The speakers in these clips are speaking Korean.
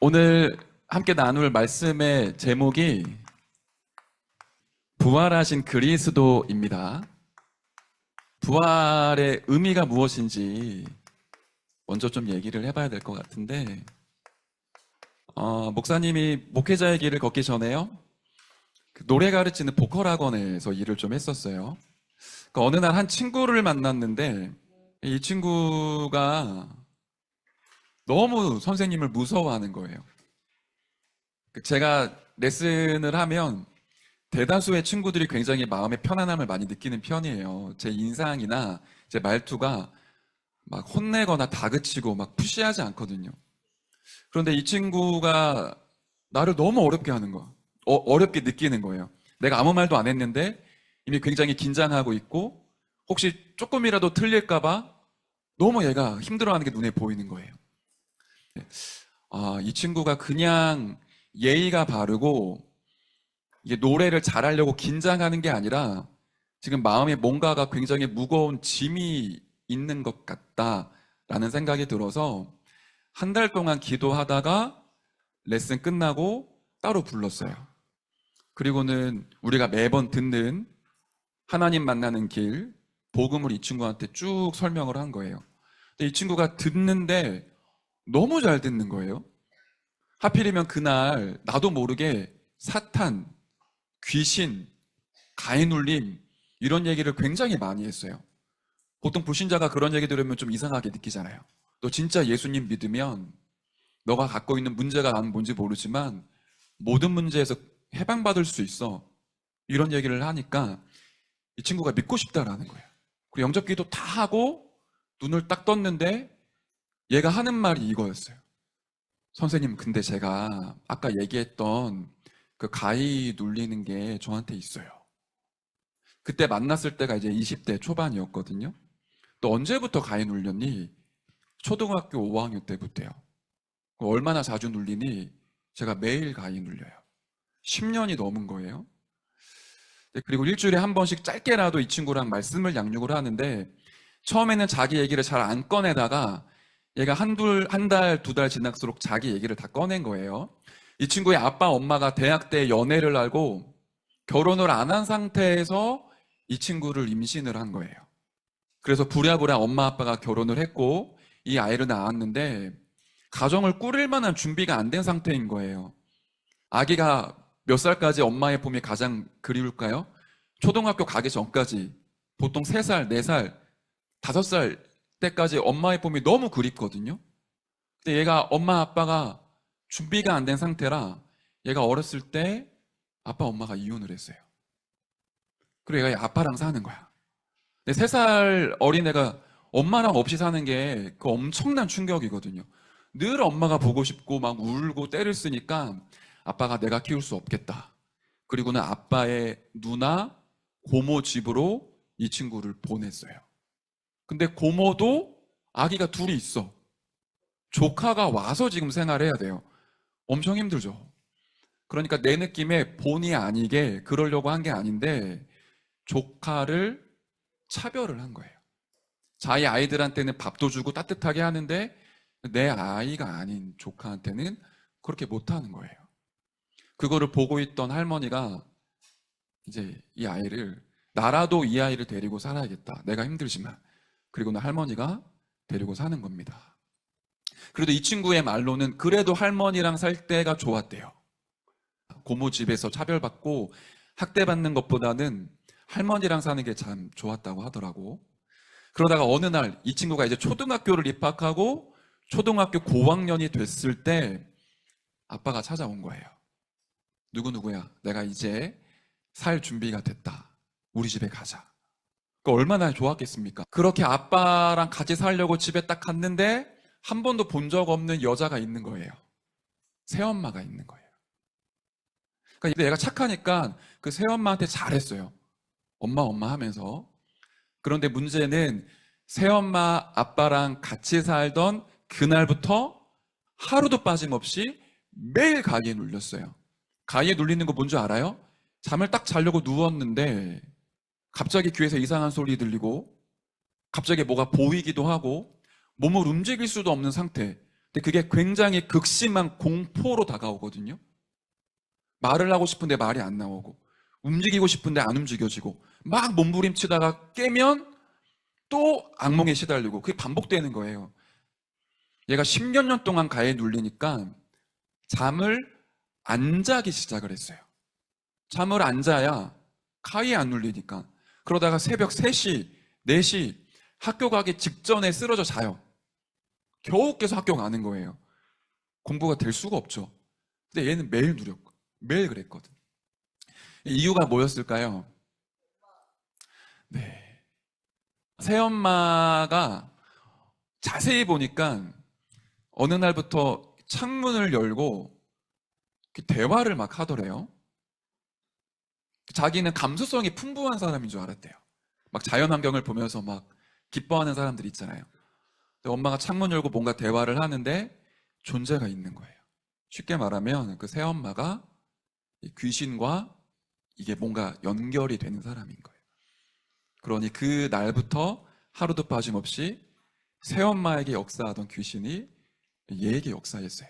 오늘 함께 나눌 말씀의 제목이 부활하신 그리스도입니다. 부활의 의미가 무엇인지 먼저 좀 얘기를 해봐야 될 것 같은데, 목사님이 목회자의 길을 걷기 전에요, 노래 가르치는 보컬 학원에서 일을 좀 했었어요. 어느 날 한 친구를 만났는데, 이 친구가 너무 선생님을 무서워하는 거예요. 제가 레슨을 하면 대다수의 친구들이 굉장히 마음의 편안함을 많이 느끼는 편이에요. 제 인상이나 제 말투가 막 혼내거나 다그치고 막 푸시하지 않거든요. 그런데 이 친구가 나를 너무 어렵게 하는 거야. 어렵게 느끼는 거예요. 내가 아무 말도 안 했는데 이미 굉장히 긴장하고 있고, 혹시 조금이라도 틀릴까봐 너무 얘가 힘들어하는 게 눈에 보이는 거예요. 이 친구가 그냥 예의가 바르고 이게 노래를 잘하려고 긴장하는 게 아니라 지금 마음에 뭔가가 굉장히 무거운 짐이 있는 것 같다라는 생각이 들어서 한 달 동안 기도하다가 레슨 끝나고 따로 불렀어요. 그리고는 우리가 매번 듣는 하나님 만나는 길, 복음을 이 친구한테 쭉 설명을 한 거예요. 근데 이 친구가 듣는데 너무 잘 듣는 거예요. 하필이면 그날 나도 모르게 사탄, 귀신, 가해 눌림 이런 얘기를 굉장히 많이 했어요. 보통 불신자가 그런 얘기 들으면 좀 이상하게 느끼잖아요. 너 진짜 예수님 믿으면 너가 갖고 있는 문제가 나는 뭔지 모르지만 모든 문제에서 해방받을 수 있어. 이런 얘기를 하니까 이 친구가 믿고 싶다라는 거예요. 그리고 영접기도 다 하고 눈을 딱 떴는데 얘가 하는 말이 이거였어요. 선생님, 근데 제가 아까 얘기했던 그 가위 눌리는 게 저한테 있어요. 그때 만났을 때가 이제 20대 초반이었거든요. 또 언제부터 가위 눌렸니? 초등학교 5학년 때부터요. 얼마나 자주 눌리니? 제가 매일 가위 눌려요. 10년이 넘은 거예요. 그리고 일주일에 한 번씩 짧게라도 이 친구랑 말씀을 양육을 하는데, 처음에는 자기 얘기를 잘 안 꺼내다가 얘가 한 달, 두 달 지날수록 자기 얘기를 다 꺼낸 거예요. 이 친구의 아빠, 엄마가 대학 때 연애를 알고 결혼을 안 한 상태에서 이 친구를 임신을 한 거예요. 그래서 부랴부랴 엄마, 아빠가 결혼을 했고 이 아이를 낳았는데 가정을 꾸릴 만한 준비가 안 된 상태인 거예요. 아기가 몇 살까지 엄마의 봄이 가장 그리울까요? 초등학교 가기 전까지, 보통 3살, 4살, 5살 때까지 엄마의 봄이 너무 그립거든요. 근데 얘가 엄마 아빠가 준비가 안 된 상태라 얘가 어렸을 때 아빠 엄마가 이혼을 했어요. 그리고 얘가 아빠랑 사는 거야. 근데 3살 어린애가 엄마랑 없이 사는 게 그 엄청난 충격이거든요. 늘 엄마가 보고 싶고 막 울고 때를 쓰니까 아빠가 내가 키울 수 없겠다. 그리고는 아빠의 누나 고모 집으로 이 친구를 보냈어요. 근데 고모도 아기가 둘이 있어. 조카가 와서 지금 생활해야 돼요. 엄청 힘들죠. 그러니까 내 느낌에 본의 아니게 그러려고 한 게 아닌데 조카를 차별을 한 거예요. 자기 아이들한테는 밥도 주고 따뜻하게 하는데 내 아이가 아닌 조카한테는 그렇게 못하는 거예요. 그거를 보고 있던 할머니가 이제 이 아이를, 나라도 이 아이를 데리고 살아야겠다. 내가 힘들지만. 그리고는 할머니가 데리고 사는 겁니다. 그래도 이 친구의 말로는 그래도 할머니랑 살 때가 좋았대요. 고모 집에서 차별받고 학대받는 것보다는 할머니랑 사는 게 참 좋았다고 하더라고. 그러다가 어느 날 이 친구가 이제 초등학교를 입학하고 초등학교 고학년이 됐을 때 아빠가 찾아온 거예요. 누구누구야, 내가 이제 살 준비가 됐다. 우리 집에 가자. 얼마나 좋았겠습니까? 그렇게 아빠랑 같이 살려고 집에 딱 갔는데 한 번도 본 적 없는 여자가 있는 거예요. 새엄마가 있는 거예요. 그러니까 얘가 착하니까 그 새엄마한테 잘했어요. 엄마 엄마 하면서. 그런데 문제는 새엄마 아빠랑 같이 살던 그날부터 하루도 빠짐없이 매일 가위에 눌렸어요. 가위에 눌리는 거 뭔지 알아요? 잠을 딱 자려고 누웠는데 갑자기 귀에서 이상한 소리 들리고 갑자기 뭐가 보이기도 하고 몸을 움직일 수도 없는 상태. 근데 그게 굉장히 극심한 공포로 다가오거든요. 말을 하고 싶은데 말이 안 나오고, 움직이고 싶은데 안 움직여지고, 막 몸부림치다가 깨면 또 악몽에 시달리고, 그게 반복되는 거예요. 얘가 10몇 년 동안 가해에 눌리니까 잠을 안 자기 시작을 했어요. 잠을 안 자야 가해에 안 눌리니까. 그러다가 새벽 3시, 4시 학교 가기 직전에 쓰러져 자요. 겨우 깨서 학교 가는 거예요. 공부가 될 수가 없죠. 근데 얘는 매일 누렸고, 매일 그랬거든. 이유가 뭐였을까요? 네. 새엄마가 자세히 보니까 어느 날부터 창문을 열고 대화를 막 하더래요. 자기는 감수성이 풍부한 사람인 줄 알았대요. 막 자연환경을 보면서 막 기뻐하는 사람들 있잖아요. 근데 엄마가 창문 열고 뭔가 대화를 하는데 존재가 있는 거예요. 쉽게 말하면 그 새엄마가 귀신과 이게 뭔가 연결이 되는 사람인 거예요. 그러니 그 날부터 하루도 빠짐없이 새엄마에게 역사하던 귀신이 얘에게 역사했어요.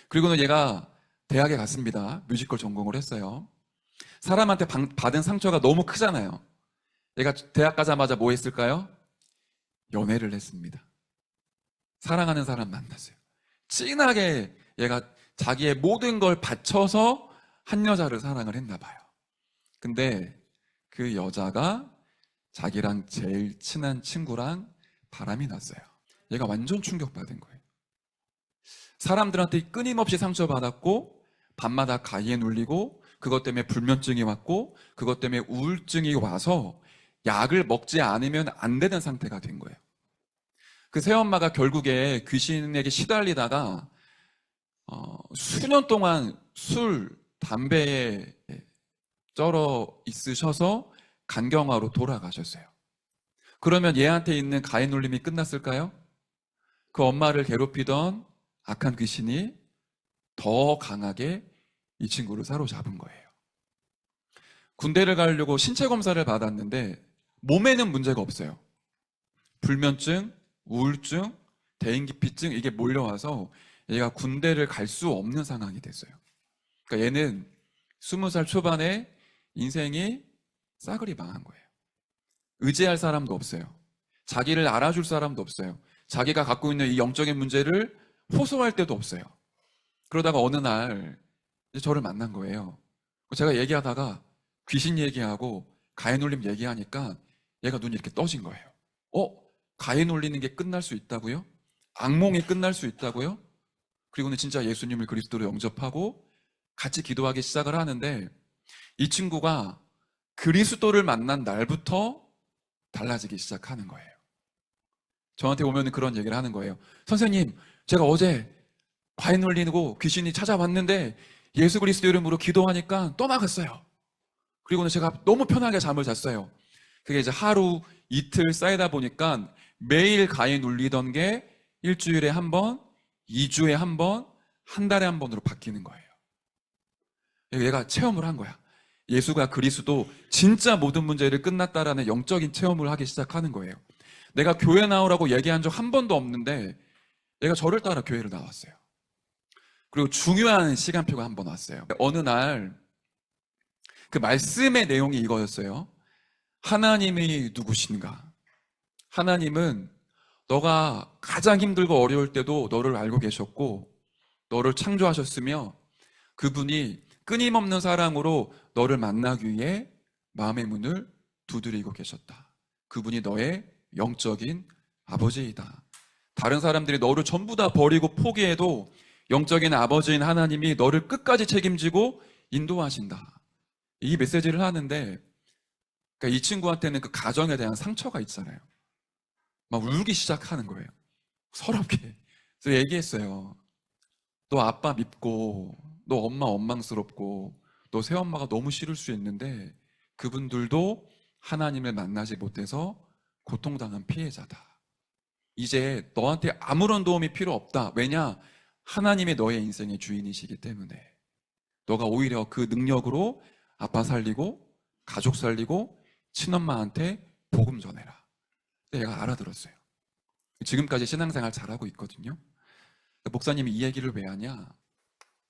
그리고는 얘가 대학에 갔습니다. 뮤지컬 전공을 했어요. 사람한테 받은 상처가 너무 크잖아요. 얘가 대학 가자마자 뭐 했을까요? 연애를 했습니다. 사랑하는 사람 만났어요. 진하게 얘가 자기의 모든 걸 바쳐서 한 여자를 사랑을 했나 봐요. 근데 그 여자가 자기랑 제일 친한 친구랑 바람이 났어요. 얘가 완전 충격받은 거예요. 사람들한테 끊임없이 상처받았고 밤마다 가위에 눌리고 그것 때문에 불면증이 왔고 그것 때문에 우울증이 와서 약을 먹지 않으면 안 되는 상태가 된 거예요. 그 새엄마가 결국에 귀신에게 시달리다가 수년 동안 술, 담배에 쩔어 있으셔서 간경화로 돌아가셨어요. 그러면 얘한테 있는 가해 눌림이 끝났을까요? 그 엄마를 괴롭히던 악한 귀신이 더 강하게 이 친구를 사로잡은 거예요. 군대를 가려고 신체 검사를 받았는데 몸에는 문제가 없어요. 불면증, 우울증, 대인기피증 이게 몰려와서 얘가 군대를 갈 수 없는 상황이 됐어요. 그러니까 얘는 20살 초반에 인생이 싸그리 망한 거예요. 의지할 사람도 없어요. 자기를 알아줄 사람도 없어요. 자기가 갖고 있는 이 영적인 문제를 호소할 데도 없어요. 그러다가 어느 날 저를 만난 거예요. 제가 얘기하다가 귀신 얘기하고 가해 놀림 얘기하니까 얘가 눈이 이렇게 떠진 거예요. 가해 놀리는 게 끝날 수 있다고요? 악몽이 끝날 수 있다고요? 그리고는 진짜 예수님을 그리스도로 영접하고 같이 기도하기 시작을 하는데 이 친구가 그리스도를 만난 날부터 달라지기 시작하는 거예요. 저한테 오면 그런 얘기를 하는 거예요. 선생님, 제가 어제 가해 놀리고 귀신이 찾아왔는데 예수 그리스도 이름으로 기도하니까 떠나갔어요. 그리고는 제가 너무 편하게 잠을 잤어요. 그게 이제 하루, 이틀 쌓이다 보니까 매일 가해 눌리던 게 일주일에 한 번, 2주에 한 번, 한 달에 한 번으로 바뀌는 거예요. 얘가 체험을 한 거야. 예수가 그리스도 진짜 모든 문제를 끝났다라는 영적인 체험을 하기 시작하는 거예요. 내가 교회 나오라고 얘기한 적 한 번도 없는데 얘가 저를 따라 교회를 나왔어요. 그리고 중요한 시간표가 한 번 왔어요. 어느 날 그 말씀의 내용이 이거였어요. 하나님이 누구신가? 하나님은 너가 가장 힘들고 어려울 때도 너를 알고 계셨고 너를 창조하셨으며 그분이 끊임없는 사랑으로 너를 만나기 위해 마음의 문을 두드리고 계셨다. 그분이 너의 영적인 아버지이다. 다른 사람들이 너를 전부 다 버리고 포기해도 영적인 아버지인 하나님이 너를 끝까지 책임지고 인도하신다. 이 메시지를 하는데 그러니까 이 친구한테는 그 가정에 대한 상처가 있잖아요. 막 울기 시작하는 거예요. 서럽게. 그래서 얘기했어요. 너 아빠 밉고 너 엄마 원망스럽고 너 새엄마가 너무 싫을 수 있는데 그분들도 하나님을 만나지 못해서 고통당한 피해자다. 이제 너한테 아무런 도움이 필요 없다. 왜냐? 하나님이 너의 인생의 주인이시기 때문에 너가 오히려 그 능력으로 아빠 살리고 가족 살리고 친엄마한테 복음 전해라. 근데 얘가 알아들었어요. 지금까지 신앙생활 잘하고 있거든요. 목사님이 이 얘기를 왜 하냐?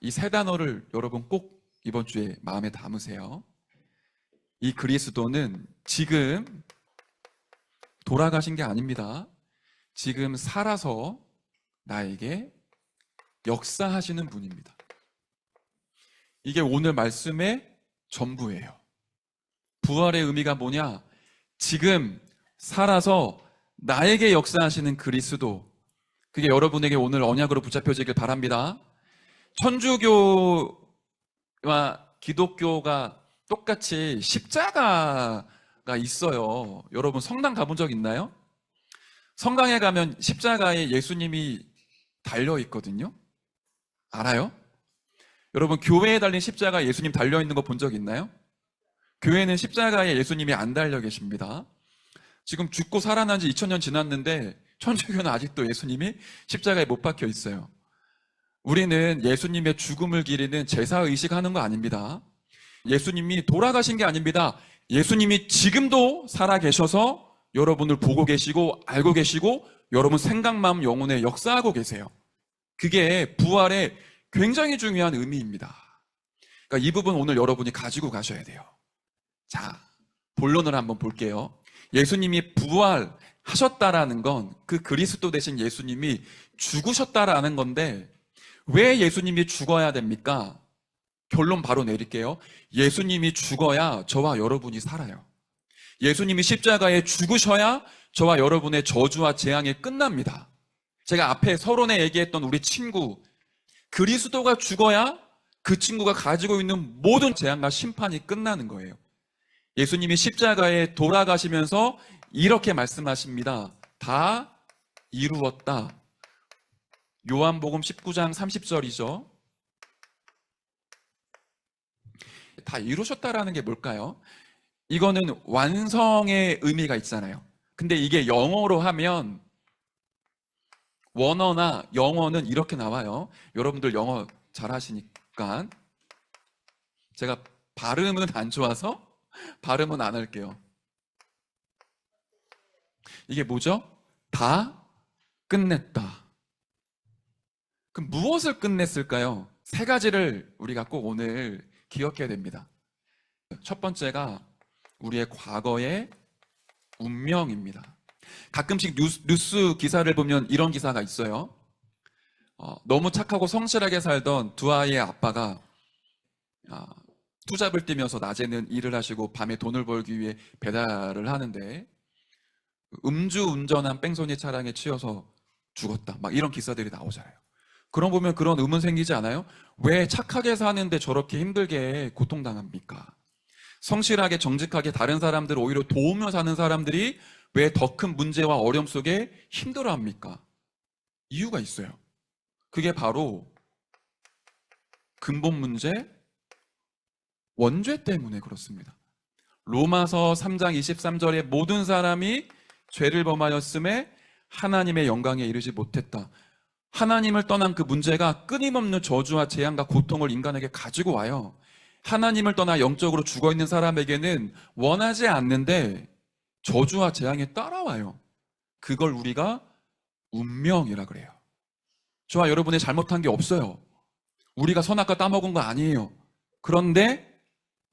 이 세 단어를 여러분 꼭 이번 주에 마음에 담으세요. 이 그리스도는 지금 돌아가신 게 아닙니다. 지금 살아서 나에게 역사하시는 분입니다. 이게 오늘 말씀의 전부예요. 부활의 의미가 뭐냐? 지금 살아서 나에게 역사하시는 그리스도. 그게 여러분에게 오늘 언약으로 붙잡혀지길 바랍니다. 천주교와 기독교가 똑같이 십자가가 있어요. 여러분 성당 가본 적 있나요? 성당에 가면 십자가에 예수님이 달려 있거든요. 알아요? 여러분 교회에 달린 십자가에 예수님 달려 있는 거 본 적 있나요? 교회는 십자가에 예수님이 안 달려 계십니다. 지금 죽고 살아난 지 2000년 지났는데 천주교는 아직도 예수님이 십자가에 못 박혀 있어요. 우리는 예수님의 죽음을 기리는 제사의식하는 거 아닙니다. 예수님이 돌아가신 게 아닙니다. 예수님이 지금도 살아계셔서 여러분을 보고 계시고 알고 계시고 여러분 생각, 마음, 영혼에 역사하고 계세요. 그게 부활의 굉장히 중요한 의미입니다. 그러니까 이 부분 오늘 여러분이 가지고 가셔야 돼요. 자, 본론을 한번 볼게요. 예수님이 부활하셨다라는 건 그 그리스도 되신 예수님이 죽으셨다라는 건데 왜 예수님이 죽어야 됩니까? 결론 바로 내릴게요. 예수님이 죽어야 저와 여러분이 살아요. 예수님이 십자가에 죽으셔야 저와 여러분의 저주와 재앙이 끝납니다. 제가 앞에 서론에 얘기했던 우리 친구, 그리스도가 죽어야 그 친구가 가지고 있는 모든 재앙과 심판이 끝나는 거예요. 예수님이 십자가에 돌아가시면서 이렇게 말씀하십니다. 다 이루었다. 요한복음 19장 30절이죠. 다 이루셨다라는 게 뭘까요? 이거는 완성의 의미가 있잖아요. 근데 이게 영어로 하면 원어나 영어는 이렇게 나와요. 여러분들 영어 잘하시니까 제가 발음은 안 좋아서 발음은 안 할게요. 이게 뭐죠? 다 끝냈다. 그럼 무엇을 끝냈을까요? 세 가지를 우리가 꼭 오늘 기억해야 됩니다. 첫 번째가 우리의 과거의 운명입니다. 가끔씩 뉴스 기사를 보면 이런 기사가 있어요. 너무 착하고 성실하게 살던 두 아이의 아빠가 투잡을 뛰면서 낮에는 일을 하시고 밤에 돈을 벌기 위해 배달을 하는데 음주운전한 뺑소니 차량에 치여서 죽었다. 막 이런 기사들이 나오잖아요. 그럼 보면 그런 의문 생기지 않아요? 왜 착하게 사는데 저렇게 힘들게 고통당합니까? 성실하게 정직하게 다른 사람들을 오히려 도우며 사는 사람들이 왜 더 큰 문제와 어려움 속에 힘들어합니까? 이유가 있어요. 그게 바로 근본 문제, 원죄 때문에 그렇습니다. 로마서 3장 23절에 모든 사람이 죄를 범하였음에 하나님의 영광에 이르지 못했다. 하나님을 떠난 그 문제가 끊임없는 저주와 재앙과 고통을 인간에게 가지고 와요. 하나님을 떠나 영적으로 죽어있는 사람에게는 원하지 않는데 저주와 재앙이 따라와요. 그걸 우리가 운명이라 그래요. 저와 여러분이 잘못한 게 없어요. 우리가 선악과 따먹은 거 아니에요. 그런데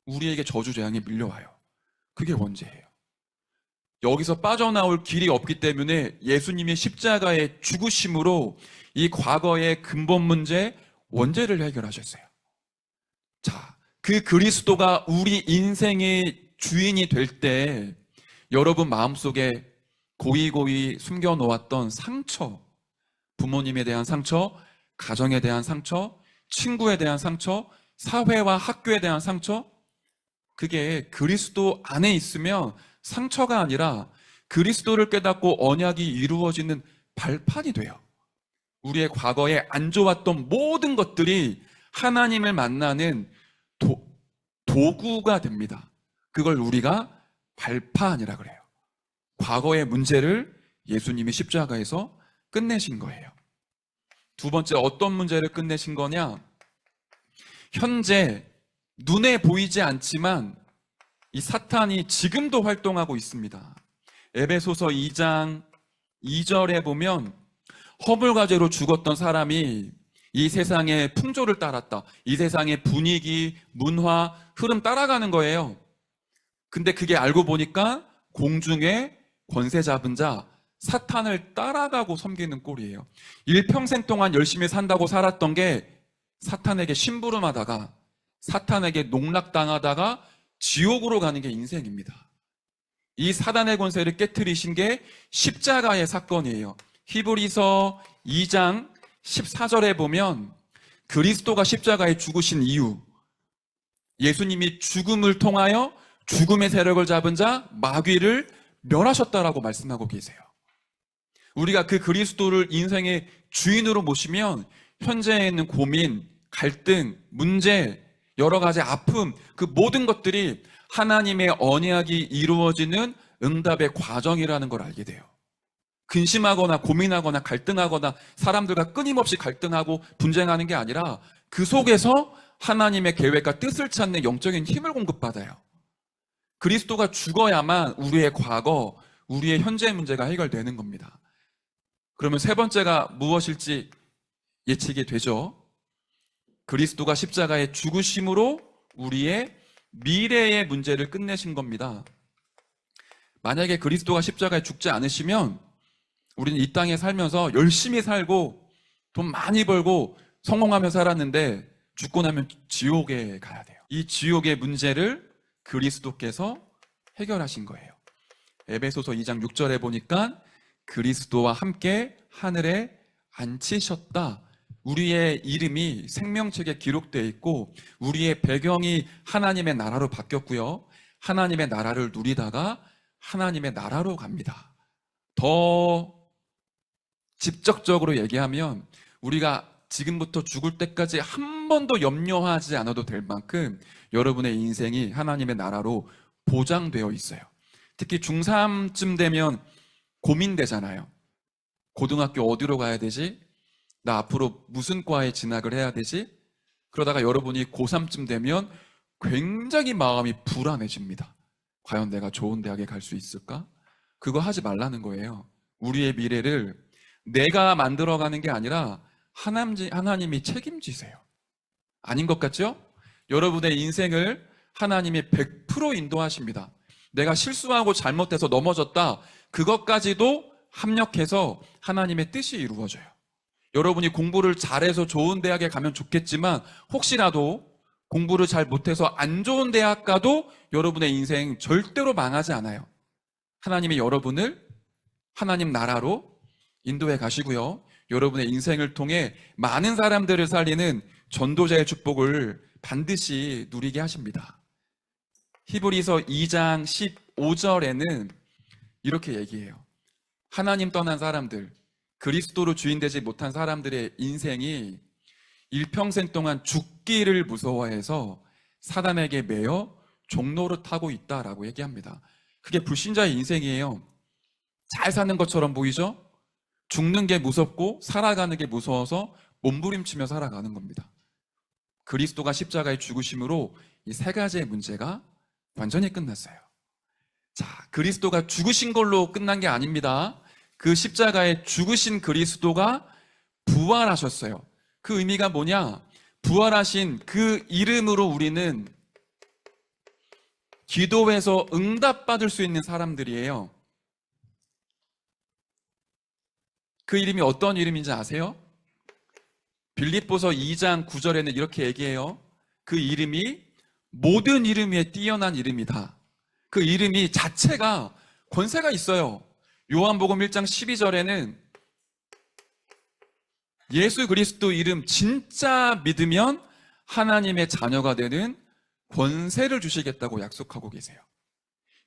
우리에게 저주 재앙이 밀려와요. 그게 원죄예요. 여기서 빠져나올 길이 없기 때문에 예수님이 십자가의 죽으심으로 이 과거의 근본 문제, 원죄를 해결하셨어요. 자, 그 그리스도가 우리 인생의 주인이 될 때 여러분 마음속에 고이고이 숨겨놓았던 상처, 부모님에 대한 상처, 가정에 대한 상처, 친구에 대한 상처, 사회와 학교에 대한 상처, 그게 그리스도 안에 있으면 상처가 아니라 그리스도를 깨닫고 언약이 이루어지는 발판이 돼요. 우리의 과거에 안 좋았던 모든 것들이 하나님을 만나는 도구가 됩니다. 그걸 우리가 발판이라 그래요. 과거의 문제를 예수님이 십자가에서 끝내신 거예요. 두 번째, 어떤 문제를 끝내신 거냐? 현재 눈에 보이지 않지만 이 사탄이 지금도 활동하고 있습니다. 에베소서 2장 2절에 보면 허물과제로 죽었던 사람이 이 세상의 풍조를 따랐다. 이 세상의 분위기, 문화, 흐름 따라가는 거예요. 근데 그게 알고 보니까 공중에 권세 잡은 자, 사탄을 따라가고 섬기는 꼴이에요. 일평생 동안 열심히 산다고 살았던 게 사탄에게 심부름하다가 사탄에게 농락당하다가 지옥으로 가는 게 인생입니다. 이 사단의 권세를 깨트리신 게 십자가의 사건이에요. 히브리서 2장 14절에 보면 그리스도가 십자가에 죽으신 이유, 예수님이 죽음을 통하여 죽음의 세력을 잡은 자 마귀를 멸하셨다라고 말씀하고 계세요. 우리가 그 그리스도를 인생의 주인으로 모시면 현재에 있는 고민, 갈등, 문제, 여러 가지 아픔, 그 모든 것들이 하나님의 언약이 이루어지는 응답의 과정이라는 걸 알게 돼요. 근심하거나 고민하거나 갈등하거나 사람들과 끊임없이 갈등하고 분쟁하는 게 아니라 그 속에서 하나님의 계획과 뜻을 찾는 영적인 힘을 공급받아요. 그리스도가 죽어야만 우리의 과거, 우리의 현재 문제가 해결되는 겁니다. 그러면 세 번째가 무엇일지 예측이 되죠. 그리스도가 십자가에 죽으심으로 우리의 미래의 문제를 끝내신 겁니다. 만약에 그리스도가 십자가에 죽지 않으시면 우리는 이 땅에 살면서 열심히 살고 돈 많이 벌고 성공하며 살았는데 죽고 나면 지옥에 가야 돼요. 이 지옥의 문제를 그리스도께서 해결하신 거예요. 에베소서 2장 6절에 보니까 그리스도와 함께 하늘에 앉히셨다. 우리의 이름이 생명책에 기록되어 있고 우리의 배경이 하나님의 나라로 바뀌었고요. 하나님의 나라를 누리다가 하나님의 나라로 갑니다. 더 직접적으로 얘기하면 우리가 지금부터 죽을 때까지 한 번도 염려하지 않아도 될 만큼 여러분의 인생이 하나님의 나라로 보장되어 있어요. 특히 중3쯤 되면 고민되잖아요. 고등학교 어디로 가야 되지? 나 앞으로 무슨 과에 진학을 해야 되지? 그러다가 여러분이 고3쯤 되면 굉장히 마음이 불안해집니다. 과연 내가 좋은 대학에 갈 수 있을까? 그거 하지 말라는 거예요. 우리의 미래를 내가 만들어가는 게 아니라 하나님이 책임지세요. 아닌 것 같죠? 여러분의 인생을 하나님이 100% 인도하십니다. 내가 실수하고 잘못해서 넘어졌다. 그것까지도 합력해서 하나님의 뜻이 이루어져요. 여러분이 공부를 잘해서 좋은 대학에 가면 좋겠지만 혹시라도 공부를 잘 못해서 안 좋은 대학 가도 여러분의 인생 절대로 망하지 않아요. 하나님이 여러분을 하나님 나라로 인도해 가시고요. 여러분의 인생을 통해 많은 사람들을 살리는 전도자의 축복을 반드시 누리게 하십니다. 히브리서 2장 15절에는 이렇게 얘기해요. 하나님 떠난 사람들, 그리스도로 주인되지 못한 사람들의 인생이 일평생 동안 죽기를 무서워해서 사단에게 매여 종노릇하고 있다라고 얘기합니다. 그게 불신자의 인생이에요. 잘 사는 것처럼 보이죠? 죽는 게 무섭고 살아가는 게 무서워서 몸부림치며 살아가는 겁니다. 그리스도가 십자가에 죽으심으로 이 세 가지의 문제가 완전히 끝났어요. 자, 그리스도가 죽으신 걸로 끝난 게 아닙니다. 그 십자가에 죽으신 그리스도가 부활하셨어요. 그 의미가 뭐냐? 부활하신 그 이름으로 우리는 기도해서 응답받을 수 있는 사람들이에요. 그 이름이 어떤 이름인지 아세요? 빌립보서 2장 9절에는 이렇게 얘기해요. 그 이름이 모든 이름 위에 뛰어난 이름이다. 그 이름이 자체가 권세가 있어요. 요한복음 1장 12절에는 예수 그리스도 이름 진짜 믿으면 하나님의 자녀가 되는 권세를 주시겠다고 약속하고 계세요.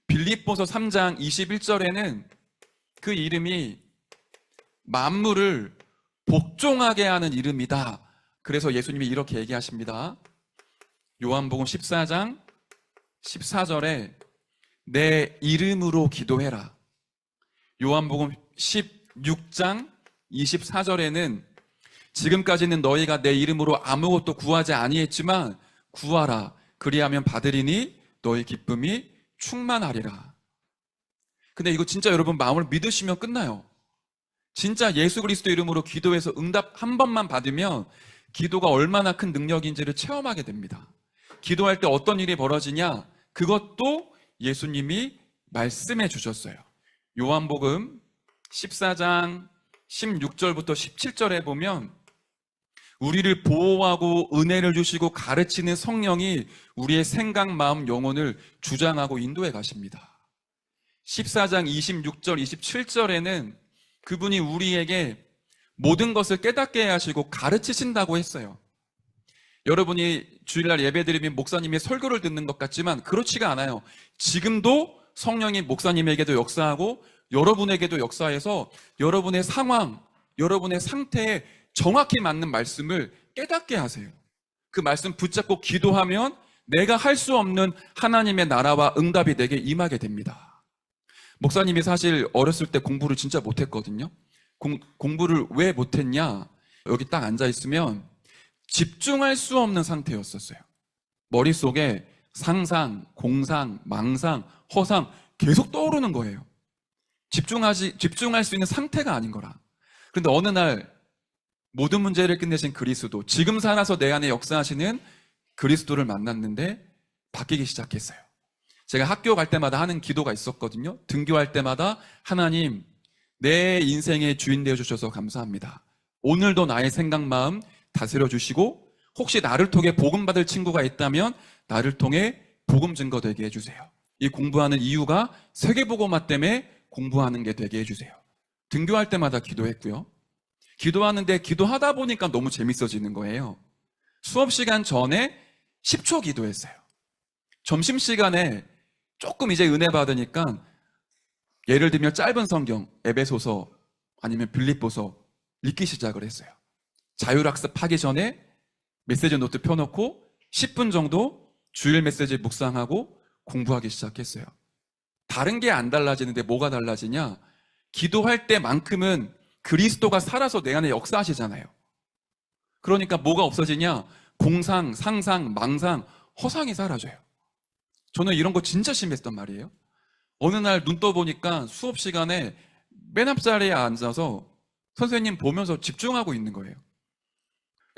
빌립보서 3장 21절에는 그 이름이 만물을 복종하게 하는 이름이다. 그래서 예수님이 이렇게 얘기하십니다. 요한복음 14장 14절에 내 이름으로 기도해라. 요한복음 16장 24절에는 지금까지는 너희가 내 이름으로 아무것도 구하지 아니했지만 구하라. 그리하면 받으리니 너희 기쁨이 충만하리라. 근데 이거 진짜 여러분 마음을 믿으시면 끝나요. 진짜 예수 그리스도 이름으로 기도해서 응답 한 번만 받으면 기도가 얼마나 큰 능력인지를 체험하게 됩니다. 기도할 때 어떤 일이 벌어지냐? 그것도 예수님이 말씀해 주셨어요. 요한복음 14장 16절부터 17절에 보면 우리를 보호하고 은혜를 주시고 가르치는 성령이 우리의 생각, 마음, 영혼을 주장하고 인도해 가십니다. 14장 26절, 27절에는 그분이 우리에게 모든 것을 깨닫게 하시고 가르치신다고 했어요. 여러분이 주일날 예배드리면 목사님의 설교를 듣는 것 같지만 그렇지가 않아요. 지금도 성령이 목사님에게도 역사하고 여러분에게도 역사해서 여러분의 상황, 여러분의 상태에 정확히 맞는 말씀을 깨닫게 하세요. 그 말씀 붙잡고 기도하면 내가 할 수 없는 하나님의 나라와 응답이 내게 임하게 됩니다. 목사님이 사실 어렸을 때 공부를 진짜 못했거든요. 공부를 왜 못했냐? 여기 딱 앉아있으면 집중할 수 없는 상태였었어요. 머릿속에 상상, 공상, 망상, 허상 계속 떠오르는 거예요. 집중할 수 있는 상태가 아닌 거라. 그런데 어느 날 모든 문제를 끝내신 그리스도, 지금 살아서 내 안에 역사하시는 그리스도를 만났는데 바뀌기 시작했어요. 제가 학교 갈 때마다 하는 기도가 있었거든요. 등교할 때마다 하나님, 내 인생의 주인 되어주셔서 감사합니다. 오늘도 나의 생각, 마음 다스려 주시고 혹시 나를 통해 복음 받을 친구가 있다면 나를 통해 복음 증거되게 해주세요. 이 공부하는 이유가 세계복음화 때문에 공부하는 게 되게 해주세요. 등교할 때마다 기도했고요. 기도하는데 기도하다 보니까 너무 재밌어지는 거예요. 수업 시간 전에 10초 기도했어요. 점심시간에 조금 이제 은혜 받으니까 예를 들면 짧은 성경, 에베소서 아니면 빌립보서 읽기 시작을 했어요. 자율학습하기 전에 메시지 노트 펴놓고 10분 정도 주일 메시지 묵상하고 공부하기 시작했어요. 다른 게 안 달라지는데 뭐가 달라지냐? 기도할 때만큼은 그리스도가 살아서 내 안에 역사하시잖아요. 그러니까 뭐가 없어지냐? 공상, 상상, 망상, 허상이 사라져요. 저는 이런 거 진짜 심했단 말이에요. 어느 날 눈 떠보니까 수업 시간에 맨 앞자리에 앉아서 선생님 보면서 집중하고 있는 거예요.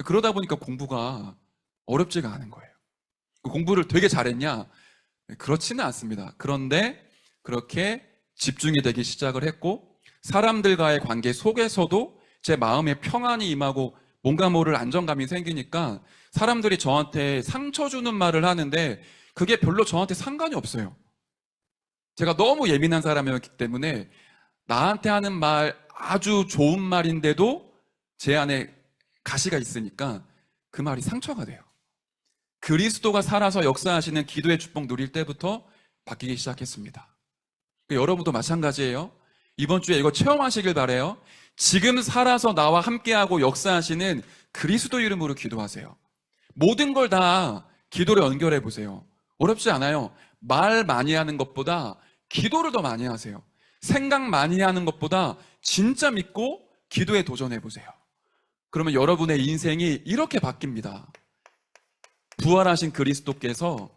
그러다 보니까 공부가 어렵지가 않은 거예요. 공부를 되게 잘했냐? 그렇지는 않습니다. 그런데 그렇게 집중이 되기 시작을 했고 사람들과의 관계 속에서도 제 마음에 평안이 임하고 뭔가 모를 안정감이 생기니까 사람들이 저한테 상처 주는 말을 하는데 그게 별로 저한테 상관이 없어요. 제가 너무 예민한 사람이었기 때문에 나한테 하는 말 아주 좋은 말인데도 제 안에 가시가 있으니까 그 말이 상처가 돼요. 그리스도가 살아서 역사하시는 기도의 축복 누릴 때부터 바뀌기 시작했습니다. 여러분도 마찬가지예요. 이번 주에 이거 체험하시길 바래요. 지금 살아서 나와 함께하고 역사하시는 그리스도 이름으로 기도하세요. 모든 걸 다 기도로 연결해 보세요. 어렵지 않아요. 말 많이 하는 것보다 기도를 더 많이 하세요. 생각 많이 하는 것보다 진짜 믿고 기도에 도전해 보세요. 그러면 여러분의 인생이 이렇게 바뀝니다. 부활하신 그리스도께서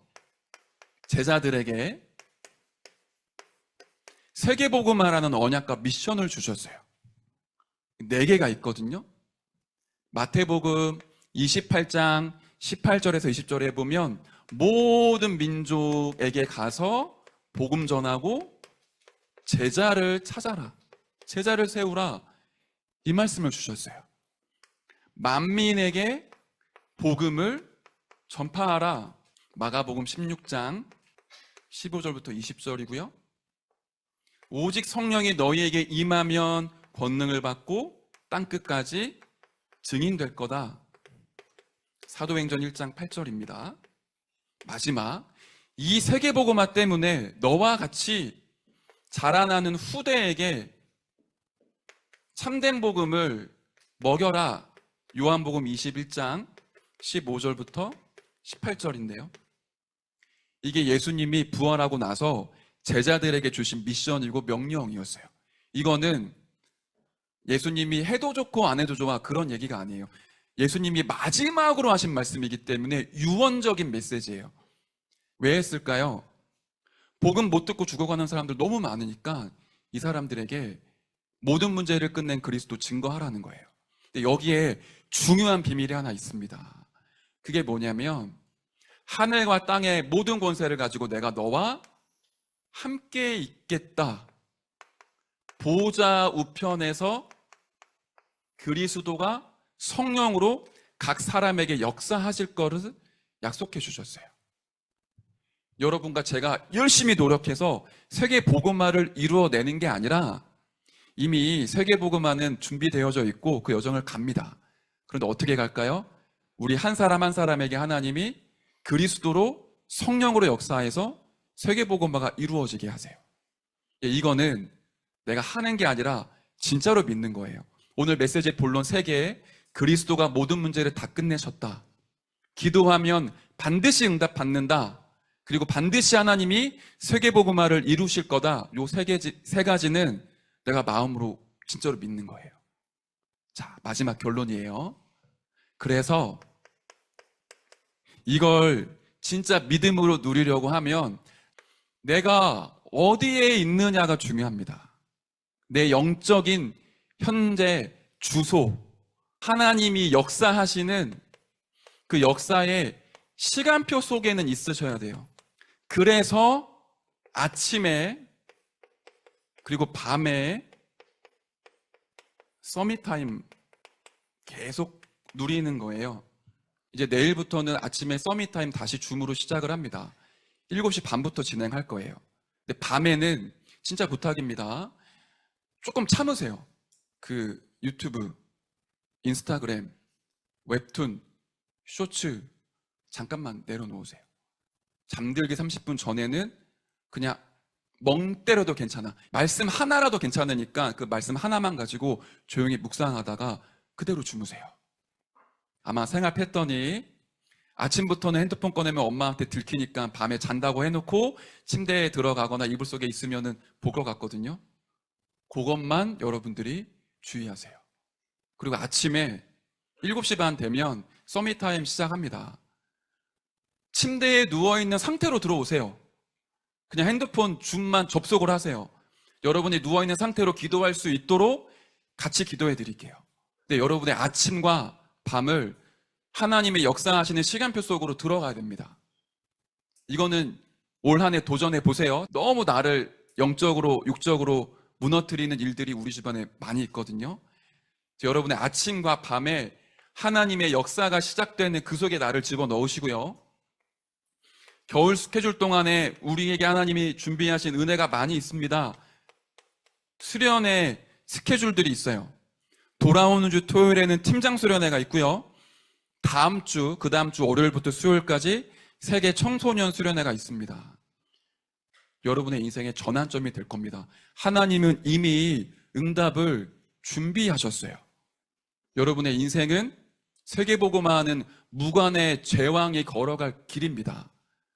제자들에게 세계복음화라는 언약과 미션을 주셨어요. 4개가 있거든요. 마태복음 28장 18절에서 20절에 보면 모든 민족에게 가서 복음 전하고 제자를 찾아라, 제자를 세우라, 이 말씀을 주셨어요. 만민에게 복음을 전파하라, 마가복음 16장 15절부터 20절이고요. 오직 성령이 너희에게 임하면 권능을 받고 땅끝까지 증인될 거다, 사도행전 1장 8절입니다. 마지막, 이 세계복음화 때문에 너와 같이 자라나는 후대에게 참된 복음을 먹여라, 요한복음 21장 15절부터 18절인데요. 이게 예수님이 부활하고 나서 제자들에게 주신 미션이고 명령이었어요. 이거는 예수님이 해도 좋고 안 해도 좋아 그런 얘기가 아니에요. 예수님이 마지막으로 하신 말씀이기 때문에 유언적인 메시지예요. 왜 했을까요? 복음 못 듣고 죽어가는 사람들 너무 많으니까 이 사람들에게 모든 문제를 끝낸 그리스도 증거하라는 거예요. 근데 여기에 중요한 비밀이 하나 있습니다. 그게 뭐냐면 하늘과 땅의 모든 권세를 가지고 내가 너와 함께 있겠다. 보좌 우편에서 그리스도가 성령으로 각 사람에게 역사하실 것을 약속해 주셨어요. 여러분과 제가 열심히 노력해서 세계 복음화를 이루어내는 게 아니라 이미 세계 복음화는 준비되어져 있고 그 여정을 갑니다. 그런데 어떻게 갈까요? 우리 한 사람 한 사람에게 하나님이 그리스도로 성령으로 역사해서 세계 복음화가 이루어지게 하세요. 이거는 내가 하는 게 아니라 진짜로 믿는 거예요. 오늘 메시지의 본론 3개, 그리스도가 모든 문제를 다 끝내셨다. 기도하면 반드시 응답받는다. 그리고 반드시 하나님이 세계복음화를 이루실 거다. 요 세 가지는 내가 마음으로 진짜로 믿는 거예요. 자, 마지막 결론이에요. 그래서 이걸 진짜 믿음으로 누리려고 하면 내가 어디에 있느냐가 중요합니다. 내 영적인 현재 주소, 하나님이 역사하시는 그 역사의 시간표 속에는 있으셔야 돼요. 그래서 아침에 그리고 밤에 서밋타임 계속 누리는 거예요. 이제 내일부터는 아침에 서밋타임 다시 줌으로 시작을 합니다. 7시 반부터 진행할 거예요. 근데 밤에는 진짜 부탁입니다. 조금 참으세요. 그 유튜브, 인스타그램, 웹툰, 쇼츠 잠깐만 내려놓으세요. 잠들기 30분 전에는 그냥 멍 때려도 괜찮아. 말씀 하나라도 괜찮으니까 그 말씀 하나만 가지고 조용히 묵상하다가 그대로 주무세요. 아마 생활 패턴이 아침부터는 핸드폰 꺼내면 엄마한테 들키니까 밤에 잔다고 해놓고 침대에 들어가거나 이불 속에 있으면 볼 것 같거든요. 그것만 여러분들이 주의하세요. 그리고 아침에 7시 반 되면 서밋타임 시작합니다. 침대에 누워있는 상태로 들어오세요. 그냥 핸드폰 줌만 접속을 하세요. 여러분이 누워있는 상태로 기도할 수 있도록 같이 기도해 드릴게요. 근데 여러분의 아침과 밤을 하나님의 역사하시는 시간표 속으로 들어가야 됩니다. 이거는 올 한 해 도전해 보세요. 너무 나를 영적으로, 육적으로 무너뜨리는 일들이 우리 집안에 많이 있거든요. 여러분의 아침과 밤에 하나님의 역사가 시작되는 그 속에 나를 집어넣으시고요. 겨울 스케줄 동안에 우리에게 하나님이 준비하신 은혜가 많이 있습니다. 수련회 스케줄들이 있어요. 돌아오는 주 토요일에는 팀장 수련회가 있고요. 다음 주, 그 다음 주 월요일부터 수요일까지 세계 청소년 수련회가 있습니다. 여러분의 인생의 전환점이 될 겁니다. 하나님은 이미 응답을 준비하셨어요. 여러분의 인생은 세계복음화하는 무관의 제왕이 걸어갈 길입니다.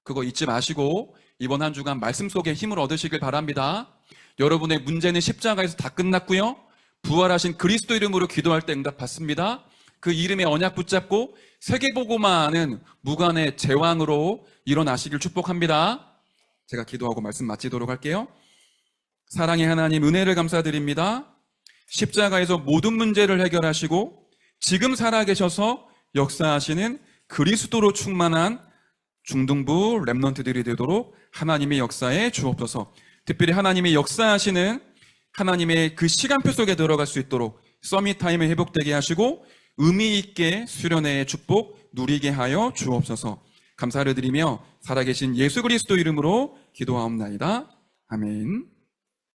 그거 잊지 마시고 이번 한 주간 말씀 속에 힘을 얻으시길 바랍니다. 여러분의 문제는 십자가에서 다 끝났고요. 부활하신 그리스도 이름으로 기도할 때 응답받습니다. 그 이름의 언약 붙잡고 세계복음화하는 무관의 제왕으로 일어나시길 축복합니다. 제가 기도하고 말씀 마치도록 할게요. 사랑의 하나님, 은혜를 감사드립니다. 십자가에서 모든 문제를 해결하시고 지금 살아계셔서 역사하시는 그리스도로 충만한 중등부 렘넌트들이 되도록 하나님의 역사에 주옵소서. 특별히 하나님의 역사하시는 하나님의 그 시간표 속에 들어갈 수 있도록 서밋타임을 회복되게 하시고 의미 있게 수련회의 축복 누리게 하여 주옵소서. 감사를 드리며 살아계신 예수 그리스도 이름으로 기도하옵나이다. 아멘.